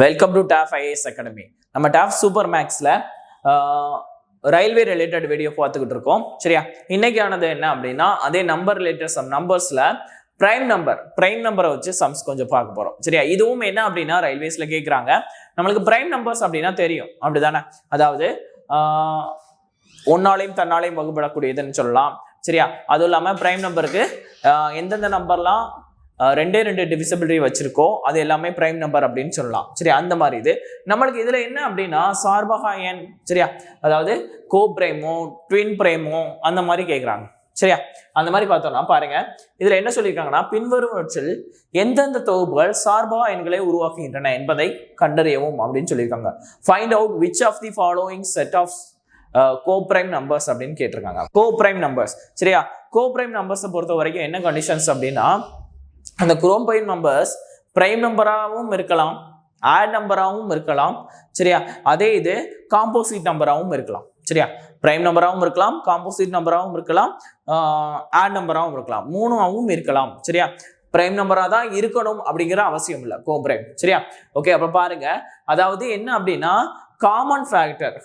Welcome to TAF IAS academy. நம்ம TAF super மேக்ஸ்ல railway related video பார்த்துக்கிட்டு இருக்கோம். சரியா, இன்னைக்கானது என்ன அப்படின்னா அதே நம்பர் ரிலேட்டட் சம் நம்பர்ஸ்ல பிரைம் நம்பரை வச்சு சம்ஸ் கொஞ்சம் பார்க்க போறோம். சரியா, இதுவும் என்ன அப்படின்னா ரயில்வேஸ்ல கேட்குறாங்க. நம்மளுக்கு பிரைம் நம்பர்ஸ் அப்படின்னா தெரியும் அப்படிதானே, அதாவது ஒன்னாலையும் தன்னாலையும் வகுப்படக்கூடியதுன்னு சொல்லலாம். சரியா, அதுவும் இல்லாமல் பிரைம் நம்பருக்கு எந்தெந்த நம்பர்லாம் ரெண்டே டிவிசிபிலிட்டி வச்சிருக்கோ அது எல்லாமே பிரைம் நம்பர் அப்படின்னு சொல்லலாம். சரியா, அந்த மாதிரி இது நம்மளுக்கு இதுல என்ன அப்படின்னா சார்பகா எண். சரியா, அதாவது கோ பிரைமோ ட்வின் பிரைமோ அந்த மாதிரி கேட்குறாங்க. சரியா, அந்த மாதிரி பார்த்தோம்னா பாருங்க, இதுல என்ன சொல்லியிருக்காங்கன்னா பின்வருவற்றில் எந்தெந்த தொகுப்புகள் சார்பகா எண்களை உருவாக்குகின்றன என்பதை கண்டறியவும் அப்படின்னு சொல்லியிருக்காங்க. Find out which of the following set of coprime numbers அப்படின்னு கேட்டிருக்காங்க. Coprime numbers. சரியா, கோப்ரைம் நம்பர்ஸை பொறுத்த வரைக்கும் என்ன கண்டிஷன்ஸ் அப்படின்னா அந்த குரோம்பைன் நம்பர்ஸ் பிரைம் நம்பராகவும் இருக்கலாம், ஆட் நம்பராகவும் இருக்கலாம். சரியா, அதே இது காம்போசிட் நம்பராகவும் இருக்கலாம். சரியா, பிரைம் நம்பராகவும் இருக்கலாம், காம்போசிட் நம்பராகவும் இருக்கலாம், ஆட் நம்பராகவும் இருக்கலாம், மூணுமாகவும் இருக்கலாம். சரியா, பிரைம் நம்பரா தான் இருக்கணும் அப்படிங்கிற அவசியம் இல்லை கோப்ரைம். சரியா, ஓகே. அப்ப பாருங்க, அதாவது என்ன அப்படின்னா காமன் ஃபேக்டர்.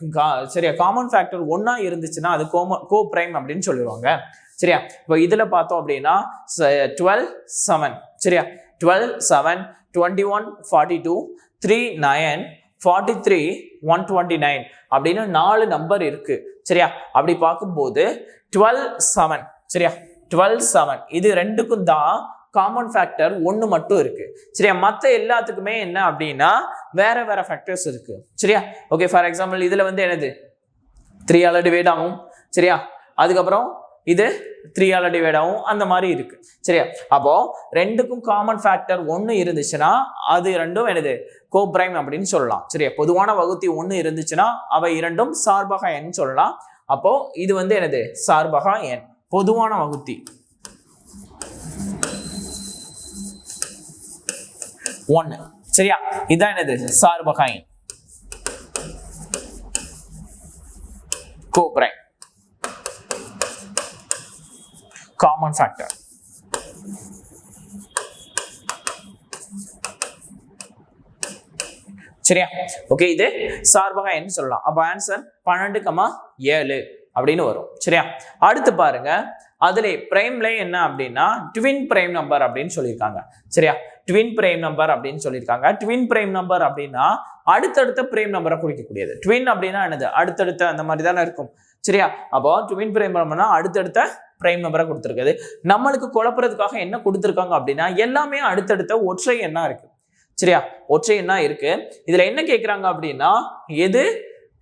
சரியா, காமன் ஃபேக்டர் ஒன்னா இருந்துச்சுன்னா அது கோ பிரைம் அப்படின்னு சொல்லிடுவாங்க. சரியா, இப்போ இதுல பார்த்தோம் அப்படின்னா 12 7. சரியா, 12 7 21 42 3 9 43 129 அப்படின்னு 4 நம்பர் இருக்கு. சரியா, அப்படி பார்க்கும்போது 12 7. சரியா, 12 7 இது ரெண்டுக்கும் தான் காமன் ஃபேக்டர் ஒன்று மட்டும் இருக்கு. சரியா, மற்ற எல்லாத்துக்குமே என்ன அப்படின்னா வேற வேற ஃபேக்டர்ஸ் இருக்கு. சரியா, ஓகே. ஃபார் எக்ஸாம்பிள் இதுல வந்து என்னது 3 டிவைட் ஆகும். சரியா, அதுக்கப்புறம் இது 3 டிவைட் ஆகும், அந்த மாதிரி இருக்கு. சரியா, அப்போ ரெண்டுக்கும் காமன் ஃபேக்டர் ஒன்று இருந்துச்சுன்னா அது இரண்டும் என்னது கோப்ரைம் அப்படின்னு சொல்லலாம். சரியா, பொதுவான வகுத்தி ஒன்று இருந்துச்சுன்னா அவை இரண்டும் சார்பகா எண் சொல்லலாம். அப்போ இது வந்து என்னது சார்பகா எண், பொதுவான வகுத்தி 1. சரியா, இதான் என்னது சார்பகா எண் கோப்ரைம் காமன் ஃபேக்டர். சரியா, ஓகே. இது சார்பகா எண் சொல்லலாம். அப்ப ஆன்சர் 12,7 அப்படின்னு வரும். சரியா, அடுத்து பாருங்க, அதுல பிரைம்ல என்ன அப்படின்னா ட்வின் பிரைம் நம்பர் அப்படின்னு சொல்லியிருக்காங்க. சரியா, ட்வின் பிரைம் நம்பர் அப்படின்னு சொல்லியிருக்காங்க. ட்வின் பிரைம் நம்பர் அப்படின்னா அடுத்தடுத்த பிரைம் நம்பரை குறிக்கக்கூடியது. ட்வின் அப்படின்னா என்னது அடுத்தடுத்த அந்த மாதிரி தானே இருக்கும். சரியா, அப்போ ட்வின் பிரைம் நம்பர்னா அடுத்தடுத்த பிரைம் நம்பரை கொடுத்துருக்குது. நம்மளுக்கு குழப்பறதுக்காக என்ன கொடுத்துருக்காங்க அப்படின்னா எல்லாமே அடுத்தடுத்த ஒற்றை எண்ணா இருக்கு. சரியா, ஒற்றை எண்ணா இருக்கு. இதுல என்ன கேட்குறாங்க அப்படின்னா எது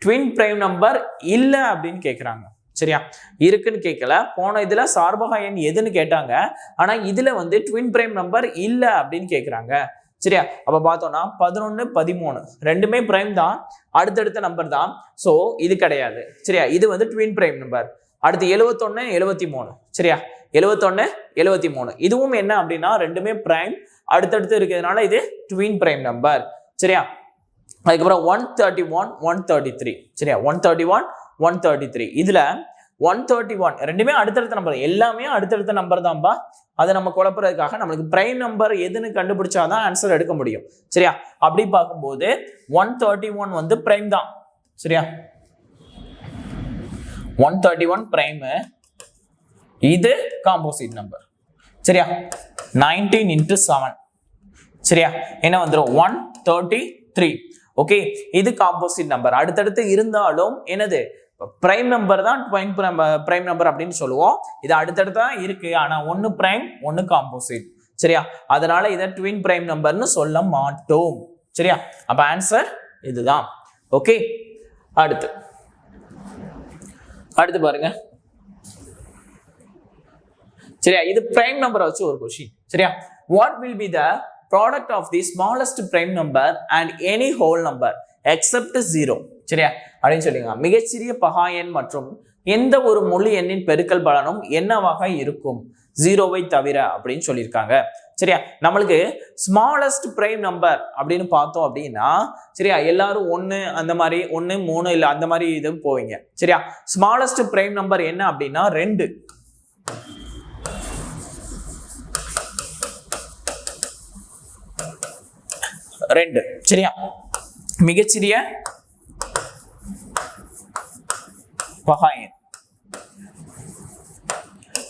ட்வின் பிரைம் நம்பர் இல்லை அப்படின்னு கேட்குறாங்க. சரியா, இருக்குன்னு கேட்கல. போன இதுல சார்பகா எண் எதுன்னு கேட்டாங்க, ஆனா இதுல வந்து ட்வின் பிரைம் நம்பர் இல்லை அப்படின்னு கேட்குறாங்க. சரியா, அப்ப பார்த்தோம்னா 11 13 ரெண்டுமே பிரைம் தான், அடுத்தடுத்த நம்பர் தான். ஸோ இது கிடையாது. சரியா, இது வந்து ட்வின் பிரைம் நம்பர். அடுத்து 71 73. சரியா, 71 73 இதுவும் என்ன அப்படின்னா ரெண்டுமே பிரைம், அடுத்தடுத்து இருக்கிறதுனால இது ட்வின் பிரைம் நம்பர். சரியா, அதுக்கப்புறம் 131 133. சரியா, 131 133 இதுல 131 ரெண்டுமே அடுத்தடுத்த நம்பர், எல்லாமே அடுத்தடுத்த நம்பர் தான்பா. அதை நம்ம குழப்பறதுக்காக நம்மளுக்கு பிரைம் நம்பர் எதுன்னு கண்டுபிடிச்சாதான் ஆன்சர் எடுக்க முடியும். சரியா, அப்படி பார்க்கும்போது 131 வந்து பிரைம் தான். சரியா, 131 பிரைம், இது காம்போசிட் நம்பர். சரியா, 19 into 7. சரியா, என்ன வந்துடும் 133. ஓகே, இது காம்போசிட் நம்பர். அடுத்தடுத்து இருந்தாலும் என்னது பிரைம் நம்பர் தான் பிரைம் நம்பர் அப்படின்னு சொல்லுவோம். இது அடுத்தடுத்து தான் இருக்கு, ஆனா ஒன்னு பிரைம் ஒன்னு காம்போசிட். சரியா, அதனால இதை ட்வின் பிரைம் நம்பர்னு சொல்ல மாட்டோம். சரியா, அப்ப ஆன்சர் இதுதான். ஓகே, அடுத்து பாருங்க. சரியா, இது பிரைம் நம்பரை வச்சு ஒரு கொஸ்டின். சரியா, what will be the product of the smallest prime number and any whole number except 0. சரியா, அப்படின்னு சொல்லுங்க. மிகச்சிறிய பகா எண் மற்றும் எந்த ஒரு முழு எண்ணின் பெருக்கல் பலனும் என்னவாக இருக்கும் 0வை தவிர அப்படின்னு சொல்லியிருக்காங்க. சரியா, நம்மளுக்கு ஸ்மாலஸ்ட் பிரைம் நம்பர் அப்படின்னு பார்த்தோம் அப்படின்னா சரியா எல்லாரும் 1 அந்த மாதிரி 1 3 இல்லை அந்த மாதிரி இது போவீங்க. சரியா, ஸ்மாலஸ்ட் பிரைம் நம்பர் என்ன அப்படின்னா 2. சரியா, மிகச்சிறிய பகா எண்.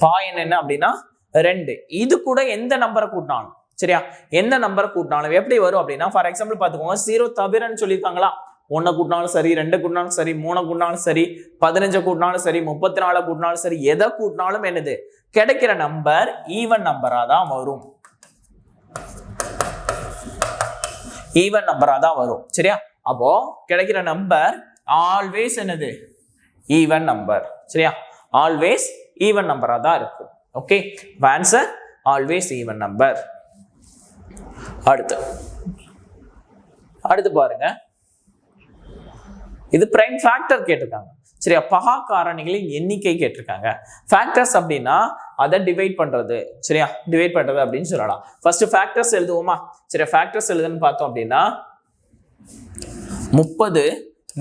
பகா எண் என்ன அப்படின்னா 2. இது கூட எந்த நம்பரை கூட்டினாலும் சரியா, எந்த நம்பரை கூட்டினாலும் எப்படி வரும் அப்படின்னா, ஃபார் எக்ஸாம்பிள் பாத்துக்கோங்க, 0 தவிரன்னு சொல்லியிருக்காங்களா, 1 கூட்டினாலும் சரி, 2 கூட்டினாலும் சரி, 3 கூட்டினாலும் சரி, 15 கூட்டினாலும் சரி, 34 கூட்டினாலும் சரி, எதை கூட்டினாலும் என்னது கிடைக்கிற நம்பர் ஈவன் நம்பரா தான் வரும். ஈவன் நம்பரா தான் வரும் சரியா. அப்போ கிடைக்கிற நம்பர் ஆல்வேஸ் என்னது ஈவன் நம்பர் சரியா, ஆல்வேஸ் ஈவன் நம்பரா தான் இருக்கும். Okay, answer always even number. அடுத்து பாருங்க, இது பிரைம் ஃபேக்டர் கேட்டிருக்காங்க சரியா, பகா காரணிகளின் எண்ணிக்கை கேட்டிருக்காங்க. ஃபேக்டர்ஸ் அப்படின்னா அதை டிவைட் பண்றது சரியா, டிவைட் பண்றது அப்படின்னு சொல்லலாம். ஃபர்ஸ்ட் ஃபேக்டர்ஸ் எழுதுவோமா சரியா, ஃபேக்டர்ஸ் எழுதுன்னு பார்த்தோம் அப்படின்னா 30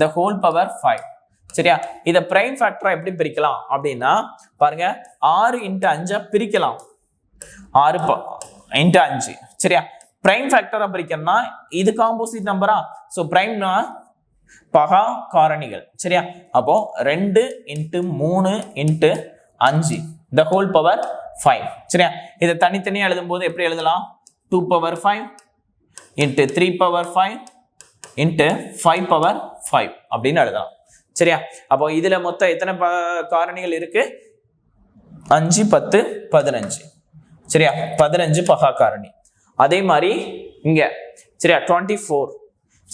the whole power 5 சரியா. இதை பிரைம் ஃபேக்டரா எப்படி பிரிக்கலாம் அப்படின்னா பாருங்க, 6 × 5 பிரிக்கலாம், 6 × 5 சரியா. பிரைம் ஃபேக்டரா பிரிக்கணும்னா இது காம்போசிட் நம்பரா, ஸோ பிரைம்னா பகா காரணிகள் சரியா. அப்போ 2 × 3 × 5 the whole power 5 சரியா. இதை தனித்தனியா எழுதும் போது எப்படி எழுதலாம், 2 power 5 × 3 power 5 × 5 power 5 அப்படின்னு எழுதலாம் சரியா. அப்போ இதுல மொத்தம் எத்தனை காரணிகள் இருக்கு, 5 10 15 சரியா, 15 பகா காரணி. அதே மாதிரி இங்க சரியா 24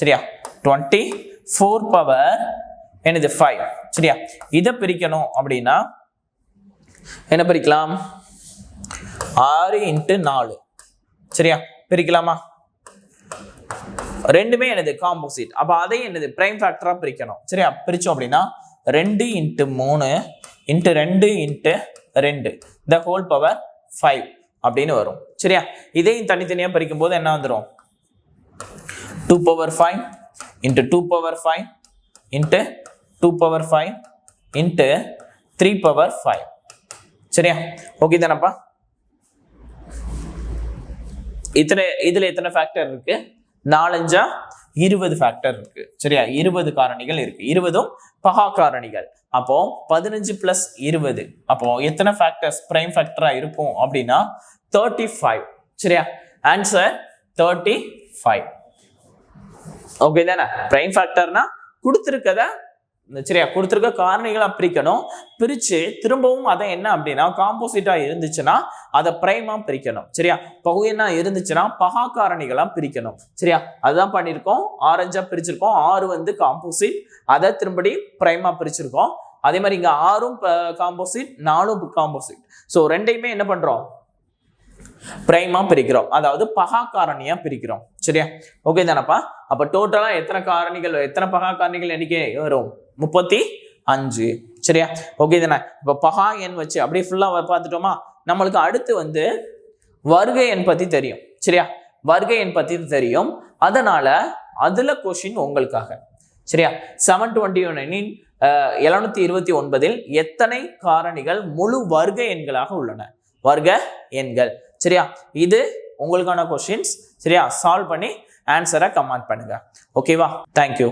சரியா, 24 பவர் என்னது 5 சரியா. இதை பிரிக்கணும் அப்படின்னா என்ன பிரிக்கலாம், 6 × 4 சரியா, பிரிக்கலாமா, ரெண்டுமே என்னது காம்போசிட். அப்ப அதை என்னது பிரைம் ஃபேக்டரா பிரிக்கணும் சரியா. பிரிச்சோம் அப்படின்னா 2 × 3 × 2 × 2 the whole power 5 அப்படின்னு வரும் சரியா. இதையும் தனித்தனியா பிரிக்கும் போது என்ன வந்துடும், 2 power 5 × 2 power 5 × 2 power 5 × 3 power 5 சரியா. ஓகே தானப்பா. இதுல எத்தனை ஃபேக்டர் இருக்கு, 4 × 5 20 ஃபேக்டர் இருக்கு சரியா, 20 காரணிகள் இருக்கு, 20ம் பகா காரணிகள். அப்போ 15 + 20 அப்போ எத்தனை ஃபேக்டர்ஸ் பிரைம் ஃபேக்டரா இருக்கும் அப்படின்னா 35 சரியா. ஆன்சர் 35. ஓகே தானே. பிரைம் ஃபேக்டர்னா கொடுத்துருக்கத சரியா, கொடுத்துருக்க காரணிகளா பிரிக்கணும், பிரிச்சு திரும்பவும் அதை என்ன அப்படின்னா காம்போசிட்டா இருந்துச்சுன்னா அதை பிரைமா பிரிக்கணும் சரியா, பகுதியா இருந்துச்சுன்னா பகா காரணிகளா பிரிக்கணும் சரியா. அதுதான் பண்ணியிருக்கோம், ஆரஞ்சா பிரிச்சிருக்கோம், 6 வந்து காம்போசிட், அதை திரும்படி பிரைமா பிரிச்சிருக்கோம். அதே மாதிரி இங்க 6ம் காம்போசிட், 4ம் காம்போசிட், ஸோ ரெண்டையுமே என்ன பண்றோம் பிரைமா பிரிக்கிறோம், அதாவது பகா காரணியா பிரிக்கிறோம் சரியா. ஓகே தானப்பா. அப்ப டோட்டலா எத்தனை காரணிகள், எத்தனை பகா காரணிகள் எண்ணிக்கை வரும், 35 சரியா. ஓகே தானே. இப்ப பகா எண் வச்சு அப்படியே ஃபுல்லா பார்த்துட்டோமா. நம்மளுக்கு அடுத்து வந்து வருகை எண் பத்தி தெரியும் சரியா, வருகை எண் பத்தி தெரியும், அதனால அதுல கொஸ்டின் உங்களுக்காக சரியா. 729 729 எத்தனை காரணிகள் முழு வருகை எண்களாக உள்ளன, வர்க்க எண்கள் சரியா. இது உங்களுக்கான கொஸ்டின்ஸ் சரியா. சால்வ் பண்ணி ஆன்சரை கமெண்ட் பண்ணுங்க. ஓகேவா. தேங்க்யூ.